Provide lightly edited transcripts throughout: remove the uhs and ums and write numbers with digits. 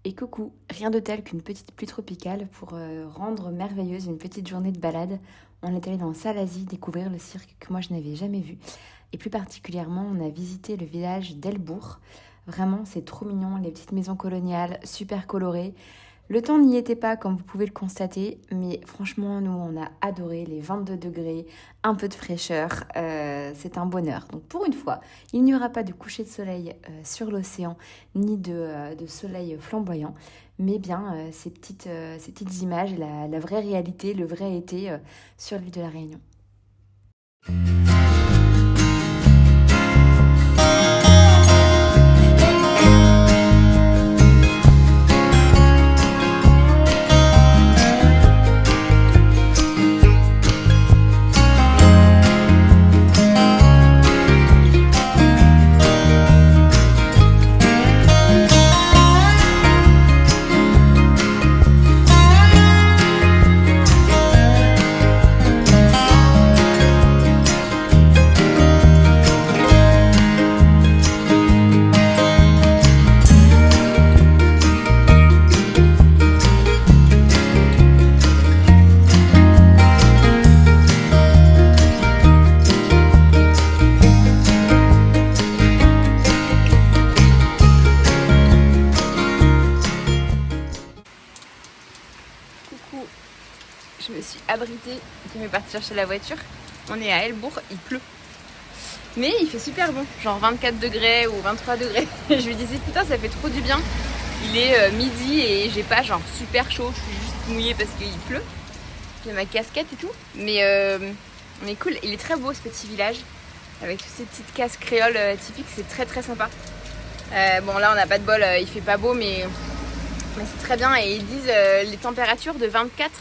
Et coucou, rien de tel qu'une petite pluie tropicale pour rendre merveilleuse une petite journée de balade. On est allé dans Salazie découvrir le cirque que moi je n'avais jamais vu. Et plus particulièrement, on a visité le village d'Elbourg. Vraiment, c'est trop mignon, les petites maisons coloniales, super colorées. Le temps n'y était pas, comme vous pouvez le constater, mais franchement, nous, on a adoré les 22 degrés, un peu de fraîcheur, c'est un bonheur. Donc pour une fois, il n'y aura pas de coucher de soleil sur l'océan, ni de soleil flamboyant, mais bien ces petites images, la vraie réalité, le vrai été sur l'île de la Réunion. Coucou, je me suis abritée, je vais partir chercher la voiture. On est à Elbourg, il pleut. Mais il fait super bon, genre 24 degrés ou 23 degrés. Je lui disais putain ça fait trop du bien. Il est midi et j'ai pas genre super chaud, je suis juste mouillée parce qu'il pleut. J'ai ma casquette et tout. Mais cool, il est très beau ce petit village. Avec toutes ces petites cases créoles typiques, c'est très très sympa. Bon là on n'a pas de bol, il fait pas beau mais c'est très bien. Et ils disent les températures de 24,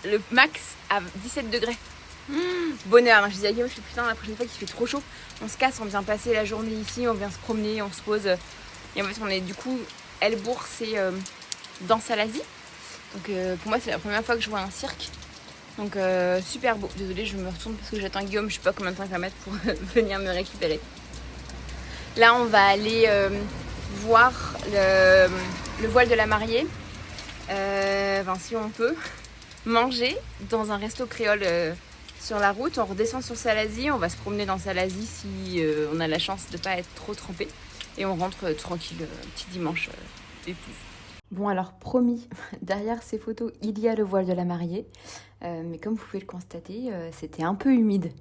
le max à 17 degrés. Bonheur, je disais à Guillaume, je fais putain la prochaine fois qu'il fait trop chaud, on se casse, on vient passer la journée ici, on vient se promener, on se pose. Et en fait on est du coup, Elbourg c'est dans Salazie. Donc pour moi c'est la première fois que je vois un cirque. Donc super beau. Désolée je me retourne parce que j'attends Guillaume, je sais pas combien de temps il va mettre pour venir me récupérer. Là on va aller voir le voile de la mariée. Enfin si on peut. Manger dans un resto créole sur la route, on redescend sur Salazie, on va se promener dans Salazie si on a la chance de ne pas être trop trempé et on rentre tranquille, petit dimanche d'épouse. Bon alors promis, derrière ces photos il y a le voile de la mariée, mais comme vous pouvez le constater, c'était un peu humide.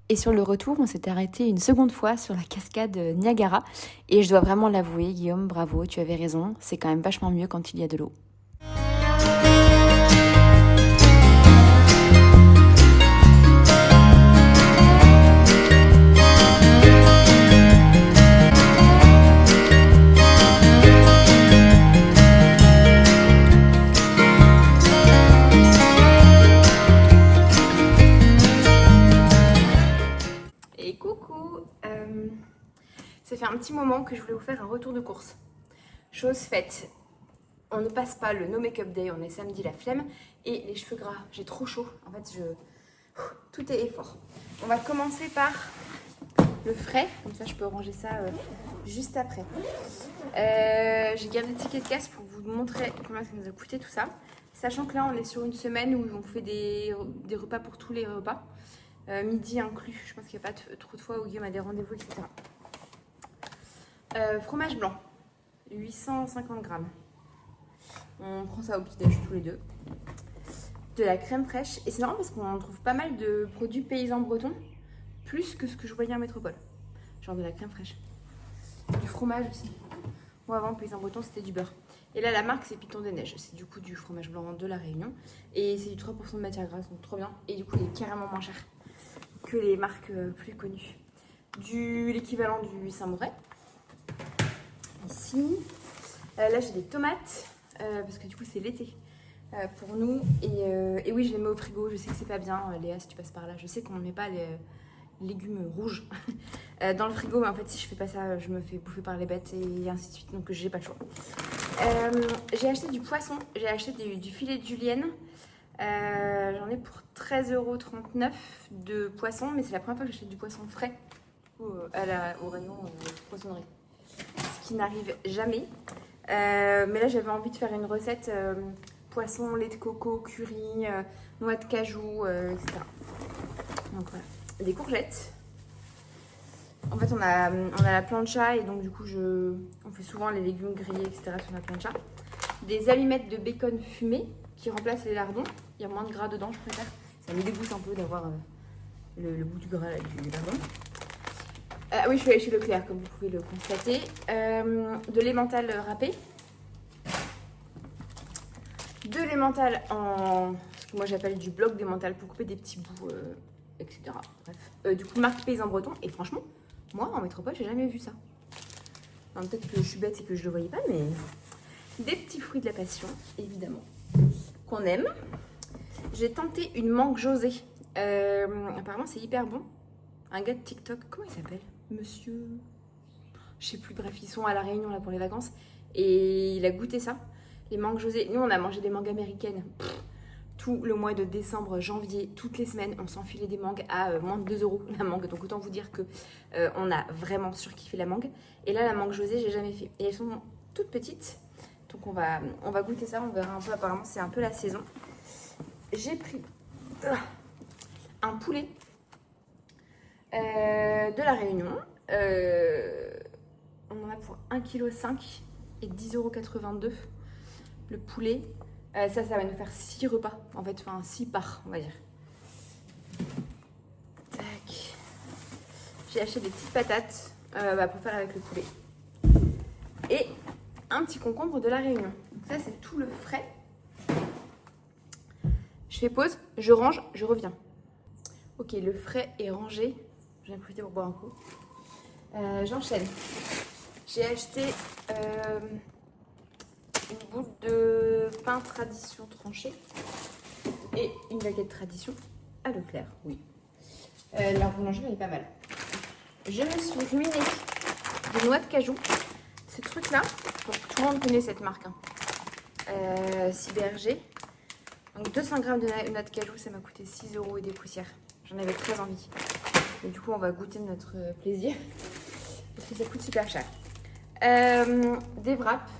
Et sur le retour, on s'était arrêté une seconde fois sur la cascade Niagara. Et je dois vraiment l'avouer, Guillaume, bravo, tu avais raison. C'est quand même vachement mieux quand il y a de l'eau. Ça fait un petit moment que je voulais vous faire un retour de course. Chose faite, on ne passe pas le No Make-up Day, on est samedi la flemme. Et les cheveux gras, j'ai trop chaud. En fait, tout est effort. On va commencer par le frais, comme ça je peux ranger ça juste après. J'ai gardé le ticket de caisse pour vous montrer combien ça nous a coûté tout ça. Sachant que là, on est sur une semaine où on fait des repas pour tous les repas. Midi inclus, je pense qu'il n'y a pas trop de fois où Guillaume a des rendez-vous, etc. Fromage blanc, 850 grammes. On prend ça au petit-déj tous les deux. De la crème fraîche. Et c'est marrant parce qu'on trouve pas mal de produits paysans bretons, plus que ce que je voyais en métropole. Genre de la crème fraîche. Du fromage aussi. Moi avant, paysan breton, c'était du beurre. Et là, la marque, c'est Piton des Neiges. C'est du coup du fromage blanc de la Réunion. Et c'est du 3% de matière grasse, donc trop bien. Et du coup, il est carrément moins cher que les marques plus connues. L'équivalent du Saint-Maurais. Ici, là j'ai des tomates parce que du coup c'est l'été pour nous et oui je les mets au frigo, je sais que c'est pas bien Léa si tu passes par là, je sais qu'on ne met pas les légumes rouges dans le frigo mais en fait si je fais pas ça je me fais bouffer par les bêtes et ainsi de suite donc j'ai pas le choix. J'ai acheté du poisson, j'ai acheté du filet de julienne J'en ai pour 13,39 € de poisson, mais c'est la première fois que j'achète du poisson frais au rayon poissonnerie. Ce qui n'arrive jamais. Mais là, j'avais envie de faire une recette poisson, lait de coco, curry, noix de cajou, etc. Donc voilà. Des courgettes. En fait, on a la plancha et donc du coup, on fait souvent les légumes grillés, etc. sur la plancha. Des allumettes de bacon fumé qui remplacent les lardons. Il y a moins de gras dedans, je préfère. Ça me dégoûte un peu d'avoir le goût du gras du lardon. Oui, je suis allée chez Leclerc, comme vous pouvez le constater. De l'emmental râpé. De l'emmental ce que moi j'appelle du bloc d'emmental pour couper des petits bouts, etc. Bref. Du coup, marque paysan breton. Et franchement, moi, en métropole, j'ai jamais vu ça. Enfin, peut-être que je suis bête et que je le voyais pas, mais... Des petits fruits de la passion, évidemment, qu'on aime. J'ai tenté une mangue José. Apparemment, c'est hyper bon. Un gars de TikTok, comment il s'appelle? Monsieur... Je sais plus, bref, ils sont à La Réunion là pour les vacances. Et il a goûté ça, les mangues José. Nous, on a mangé des mangues américaines. Tout le mois de décembre, janvier, toutes les semaines, on s'enfilait des mangues à moins de 2 € la mangue. Donc autant vous dire que on a vraiment surkiffé la mangue. Et là, la mangue José, j'ai jamais fait. Et elles sont toutes petites. Donc on va goûter ça, on verra un peu. Apparemment, c'est un peu la saison. J'ai pris un poulet de La Réunion. On en a pour 1,5 kg et 10,82 € le poulet. Ça va nous faire 6 repas, en fait, enfin 6 parts, on va dire. Tac. J'ai acheté des petites patates pour faire avec le poulet. Et un petit concombre de La Réunion. Donc ça, c'est tout le frais. Je fais pause, je range, je reviens. Ok, le frais est rangé. Je vais en profiter pour boire un coup. J'enchaîne. J'ai acheté une boule de pain tradition tranché et une baguette tradition à Leclerc, oui. La boulangerie, elle est pas mal. Je me suis ruinée des noix de cajou. Ce truc-là, tout le monde connaît cette marque. Cyberger. Donc 200 g de noix de cajou, ça m'a coûté 6 € et des poussières. J'en avais très envie. Et du coup, on va goûter notre plaisir. Parce que ça coûte super cher. Des wraps.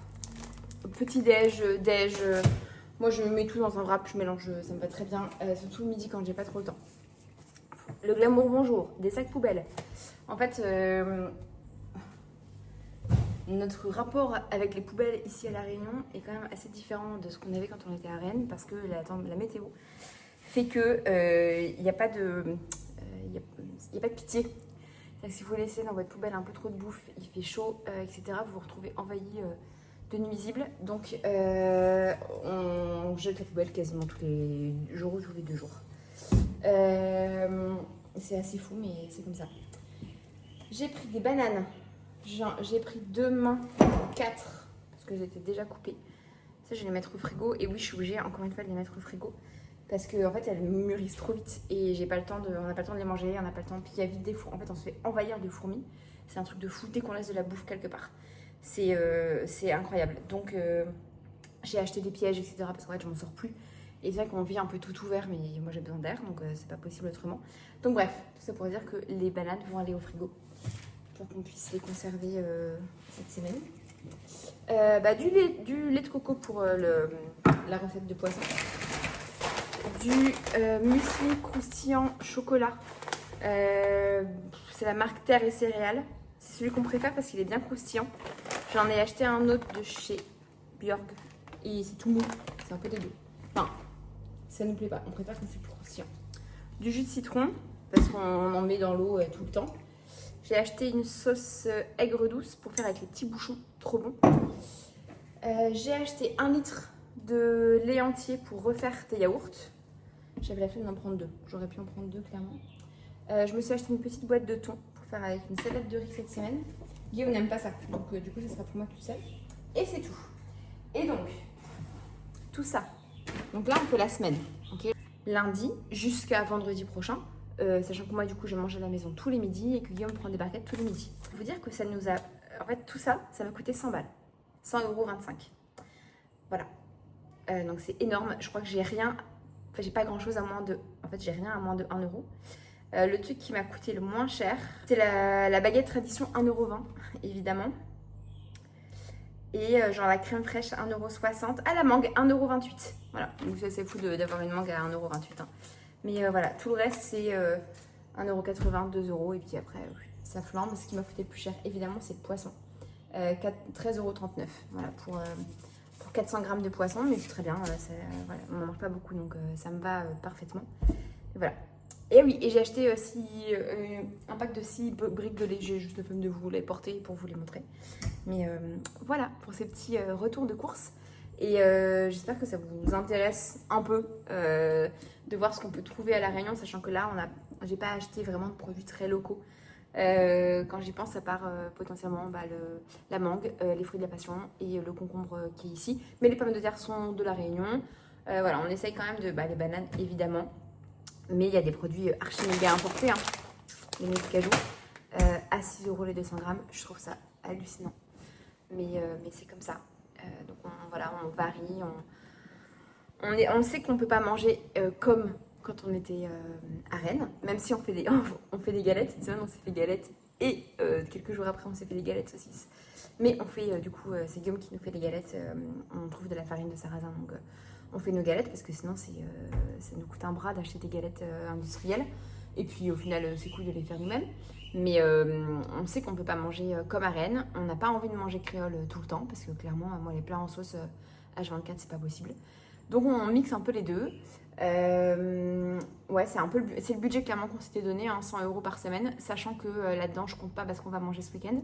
Petit déj. Moi, je mets tout dans un wrap, je mélange, ça me va très bien. Surtout le midi quand j'ai pas trop le temps. Le Glamour Bonjour, des sacs poubelles. En fait, notre rapport avec les poubelles ici à La Réunion est quand même assez différent de ce qu'on avait quand on était à Rennes, parce que la météo fait que il n'y a pas de pitié. C'est-à-dire que si vous laissez dans votre poubelle un peu trop de bouffe, il fait chaud, etc., vous vous retrouvez envahi de nuisibles. Donc on jette la poubelle quasiment tous les jours ou tous les 2 jours. C'est assez fou, mais c'est comme ça. J'ai pris des bananes. J'ai pris 2 mains, 4, parce que j'étais déjà coupée. Ça, je vais les mettre au frigo. Et oui, je suis obligée, encore une fois, de les mettre au frigo. Parce qu'en fait, elles mûrissent trop vite. Et on n'a pas le temps de les manger, on n'a pas le temps. Puis il y a vite des fourmis. En fait, on se fait envahir de fourmis. C'est un truc de fou dès qu'on laisse de la bouffe quelque part. C'est incroyable. Donc, j'ai acheté des pièges, etc. Parce qu'en fait, je m'en sors plus. Et c'est vrai qu'on vit un peu tout ouvert, mais moi, j'ai besoin d'air. Donc, c'est pas possible autrement. Donc, bref, tout ça pour dire que les bananes vont aller au frigo. Pour qu'on puisse les conserver cette semaine. Du lait de coco pour la recette de poisson. Du muesli croustillant chocolat. C'est la marque Terre et Céréales. C'est celui qu'on préfère parce qu'il est bien croustillant. J'en ai acheté un autre de chez Björg. Et c'est tout mou. C'est un peu dégueu. Enfin, ça nous plaît pas. On préfère quand c'est plus croustillant. Du jus de citron. Parce qu'on en met dans l'eau tout le temps. J'ai acheté une sauce aigre douce pour faire avec les petits bouchons, trop bon. J'ai acheté 1 litre de lait entier pour refaire des yaourts. J'avais la flemme d'en prendre 2, j'aurais pu en prendre 2 clairement. Je me suis acheté une petite boîte de thon pour faire avec une salade de riz cette semaine. Guillaume n'aime pas ça, donc du coup ça sera pour moi toute seule. Et c'est tout. Et donc, tout ça. Donc là on fait la semaine, ok. Lundi jusqu'à vendredi prochain. Sachant que moi du coup je mange à la maison tous les midis et que Guillaume prend des barquettes tous les midis. Il faut dire que ça nous a... En fait tout ça, ça m'a coûté 100 balles. 100,25 €. Voilà. Donc c'est énorme. Je crois que j'ai rien Enfin, j'ai pas grand chose à moins de... En fait, j'ai rien à moins de 1 euro. Le truc qui m'a coûté le moins cher, c'est la baguette tradition 1,20 €, évidemment. Et genre la crème fraîche 1,60 €. Ah, la mangue 1,28 €. Voilà, donc ça c'est fou d'avoir une mangue à 1,28 €. Hein. Mais voilà, tout le reste c'est 1,80 €, 2 €. Et puis après, ça flambe. Ce qui m'a coûté le plus cher, évidemment, c'est le poisson. 13,39 €. Voilà, pour 400 grammes de poisson. Mais c'est très bien. Voilà, on n'en mange pas beaucoup, donc ça me va parfaitement. Et voilà. Et oui, et j'ai acheté aussi un pack de 6 briques de lait. J'ai juste la flemme de vous les porter pour vous les montrer. Mais voilà, pour ces petits retours de course. Et j'espère que ça vous intéresse un peu de voir ce qu'on peut trouver à La Réunion, sachant que là, j'ai pas acheté vraiment de produits très locaux. Quand j'y pense, à part potentiellement la mangue, les fruits de la passion et le concombre qui est ici. Mais les pommes de terre sont de La Réunion. Voilà, on essaye quand même les bananes, évidemment. Mais il y a des produits archi méga importés, hein. Les noix de cajou à 6 € les 200 grammes. Je trouve ça hallucinant. Mais c'est comme ça. Donc on varie. On sait qu'on ne peut pas manger comme quand on était à Rennes. Même si on fait des galettes. Cette semaine, on s'est fait galettes. Et quelques jours après, on s'est fait des galettes saucisses. Mais on fait, c'est Guillaume qui nous fait les galettes. On trouve de la farine de sarrasin. Donc on fait nos galettes parce que sinon, ça nous coûte un bras d'acheter des galettes industrielles. Et puis au final, c'est cool de les faire nous-mêmes. Mais on sait qu'on ne peut pas manger comme à Rennes. On n'a pas envie de manger créole tout le temps. Parce que clairement, moi, les plats en sauce H24, c'est pas possible. Donc on mixe un peu les deux. Ouais, c'est le budget clairement qu'on s'était donné, hein, 100 € par semaine. Sachant que là-dedans, je compte pas parce qu'on va manger ce week-end.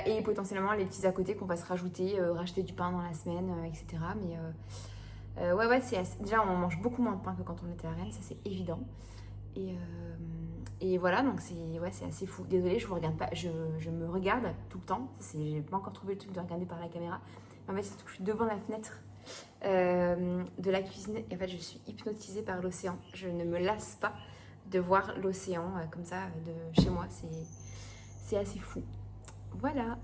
Et potentiellement les petits à côté qu'on va se rajouter, racheter du pain dans la semaine, etc. Mais ouais, déjà on mange beaucoup moins de pain que quand on était à Rennes, ça c'est évident. Et voilà, donc c'est assez fou. Désolée, je vous regarde pas, je me regarde tout le temps. J'ai pas encore trouvé le truc de regarder par la caméra. En fait, surtout que je suis devant la fenêtre de la cuisine et en fait je suis hypnotisée par l'océan. Je ne me lasse pas de voir l'océan comme ça de chez moi. C'est assez fou. Voilà.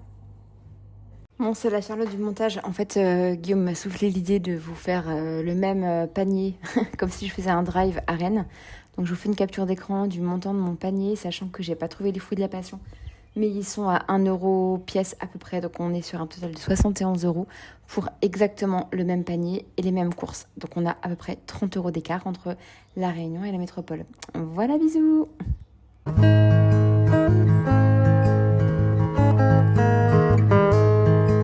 Bon, c'est la Charlotte du montage. En fait, Guillaume m'a soufflé l'idée de vous faire le même panier, comme si je faisais un drive à Rennes. Donc, je vous fais une capture d'écran du montant de mon panier, sachant que j'ai pas trouvé les fruits de la passion. Mais ils sont à 1 € pièce à peu près. Donc, on est sur un total de 71 € pour exactement le même panier et les mêmes courses. Donc, on a à peu près 30 € d'écart entre La Réunion et la métropole. Voilà, bisous!